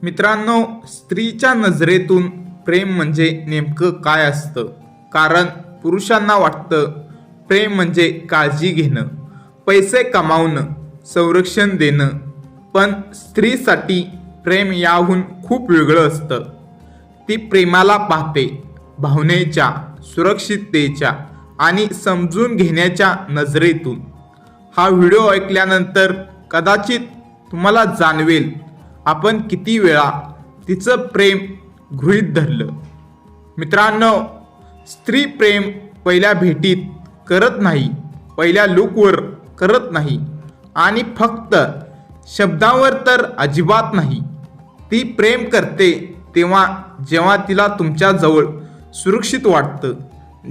मित्रांनो, स्त्रीच्या नजरेतून प्रेम म्हणजे नेमकं काय असतं? कारण पुरुषांना वाटतं प्रेम म्हणजे काळजी घेणं, पैसे कमावणं, संरक्षण देणं. पण स्त्रीसाठी प्रेम याहून खूप वेगळं असतं. ती प्रेमाला पाहते भावनेच्या, सुरक्षिततेच्या आणि समजून घेण्याच्या नजरेतून. हा व्हिडिओ ऐकल्यानंतर कदाचित तुम्हाला जाणवेल आपण किती वेळा तिचं प्रेम गृहीत धरलं. मित्रांनो, स्त्री प्रेम पहिल्या भेटीत करत नाही, पहिल्या लूकवर करत नाही आणि फक्त शब्दावर तर अजिबात नाही. ती प्रेम करते तेव्हा जेव्हा तिला तुमच्या जवळ सुरक्षित वाटतं,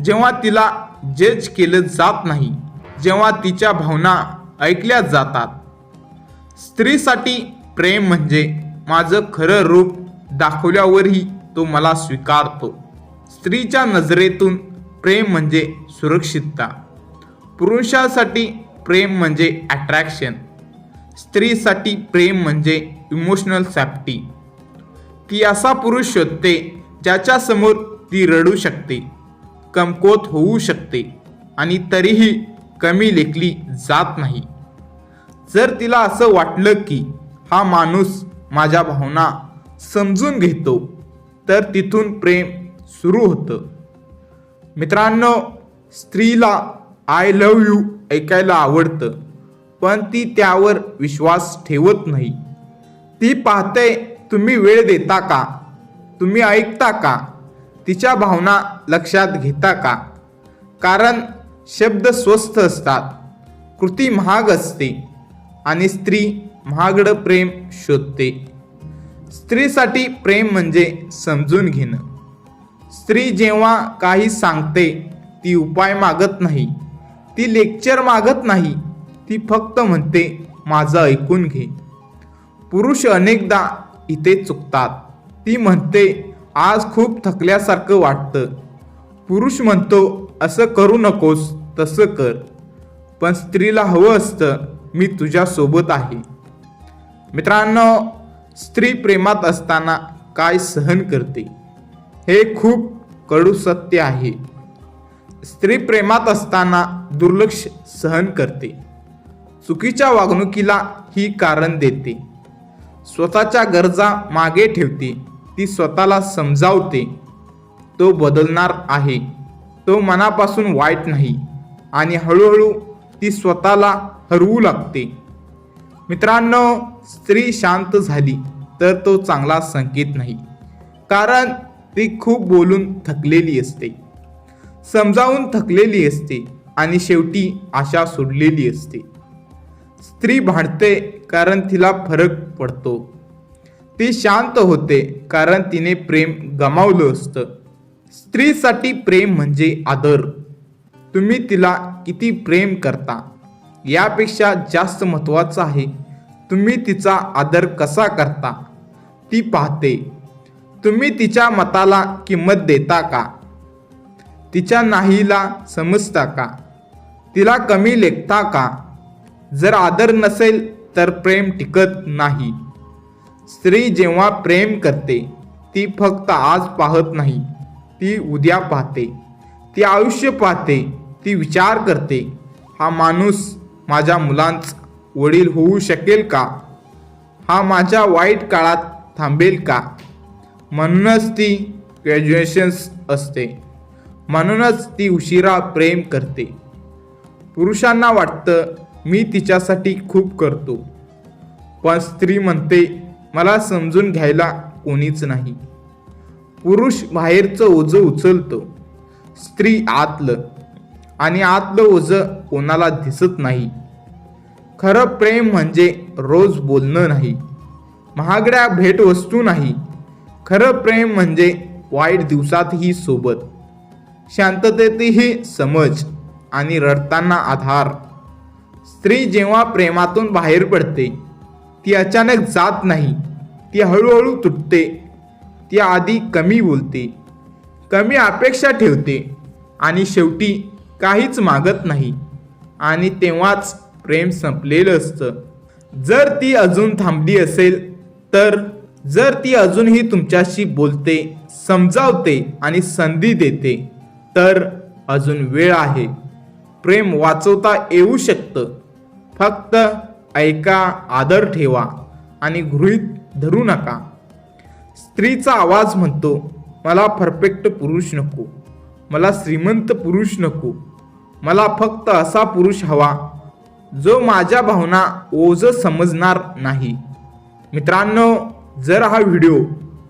जेव्हा तिला जज केलं जात नाही, जेव्हा तिच्या भावना ऐकल्या जातात. स्त्रीसाठी प्रेम म्हणजे माझं खरं रूप दाखवल्यावरही तो मला स्वीकारतो. स्त्रीच्या नजरेतून प्रेम म्हणजे सुरक्षितता. पुरुषासाठी प्रेम म्हणजे अट्रॅक्शन. स्त्रीसाठी प्रेम म्हणजे इमोशनल सेफ्टी. ती असा पुरुष शोधते ज्याच्या समोर ती रडू शकते, कमकुवत होऊ शकते आणि तरीही कमी लेखली जात नाही. जर तिला असं वाटलं की हा माणूस माझ्या भावना समजून घेतो, तर तिथून प्रेम सुरू होतं. मित्रांनो, स्त्रीला आय लव्ह यू ऐकायला आवडतं, पण ती त्यावर विश्वास ठेवत नाही. ती पाहते तुम्ही वेळ देता का, तुम्ही ऐकता का, तिच्या भावना लक्षात घेता का. कारण शब्द स्वस्त असतात, कृती महाग असते आणि स्त्री महागडं प्रेम शोधते. स्त्रीसाठी प्रेम म्हणजे समजून घेणं. स्त्री जेव्हा काही सांगते ती उपाय मागत नाही, ती लेक्चर मागत नाही, ती फक्त म्हणते माझं ऐकून घे. पुरुष अनेकदा इथे चुकतात. ती म्हणते आज खूप थकल्यासारखं वाटतं. पुरुष म्हणतो असं करू नकोस, तसं कर. पण स्त्रीला हवं असतं मी तुझ्यासोबत आहे. मित्रांनो, स्त्री प्रेमात असताना काय सहन करते हे खूप कडू सत्य आहे. स्त्री प्रेमात असताना दुर्लक्ष सहन करते, चुकीच्या वागणुकीला ही कारण देते, स्वतःच्या गरजा मागे ठेवते. ती स्वतःला समजावते तो बदलणार आहे, तो मनापासून वाईट नाही आणि हळूहळू ती स्वतःला हरवू लागते. मित्रांनो, स्त्री शांत झाली तर तो चांगला संकेत नाही. कारण ती खूप बोलून थकलेली असते, समजावून थकलेली असते आणि शेवटी आशा सोडलेली असते. स्त्री भांडते कारण तिला फरक पडतो. ती शांत होते कारण तिने प्रेम गमावलं असतं. स्त्रीसाठी प्रेम म्हणजे आदर. तुम्ही तिला किती प्रेम करता यापेक्षा जास्त महत्त्वाचं आहे तुम्ही तिचा आदर कसा करता. ती पाहते तुम्ही तिच्या मताला किंमत देता का, तिच्या नाहीला समजता का, तिला कमी लेखता का. जर आदर नसेल तर प्रेम टिकत नाही. स्त्री जेव्हा प्रेम करते ती फक्त आज पाहत नाही, ती उद्या पाहते, ती आयुष्य पाहते. ती विचार करते हा माणूस माझ्या मुलांचा वडील होऊ शकेल का, हा माझ्या वाईट काळात थांबेल का. म्हणूनच ती ग्रॅज्युएशन्स असते, म्हणूनच ती उशिरा प्रेम करते. पुरुषांना वाटतं मी तिच्यासाठी खूप करतो, पण स्त्री म्हणते मला समजून घ्यायला कोणीच नाही. पुरुष बाहेरचं ओझं उचलतो, स्त्री आतलं, आणि आतलं ओझं कोणाला दिसत नाही. खरं प्रेम म्हणजे रोज बोलणं नाही, महागड्या भेटवस्तू नाही. खरं प्रेम म्हणजे वाईट दिवसातही सोबत, शांततेतही समज आणि रडताना आधार. स्त्री जेव्हा प्रेमातून बाहेर पडते ती अचानक जात नाही, ती हळूहळू तुटते. ती आधी कमी बोलते, कमी अपेक्षा ठेवते आणि शेवटी काहीच मागत नाही. आणि तेव्हाच प्रेम संपलेलं असतं. जर ती अजून थांबली असेल तर जर ती अजूनही तुमच्याशी बोलते, समजावते आणि संधी देते, तर अजून वेळ आहे. प्रेम वाचवता येऊ शकतं. फक्त ऐका, आदर ठेवा आणि गृहीत धरू नका. स्त्रीचा आवाज म्हणतो, मला परफेक्ट पुरुष नको, मला श्रीमंत पुरुष नको, मला फक्त असा पुरुष हवा जो माझ्या भावना ओझं समजणार नाही. मित्रांनो, जर हा व्हिडिओ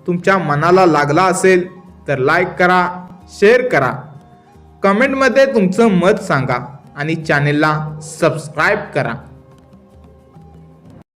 तुमच्या मनाला लागला असेल तर लाईक करा, शेअर करा, कमेंटमध्ये तुमचं मत सांगा आणि चॅनेलला सबस्क्राईब करा.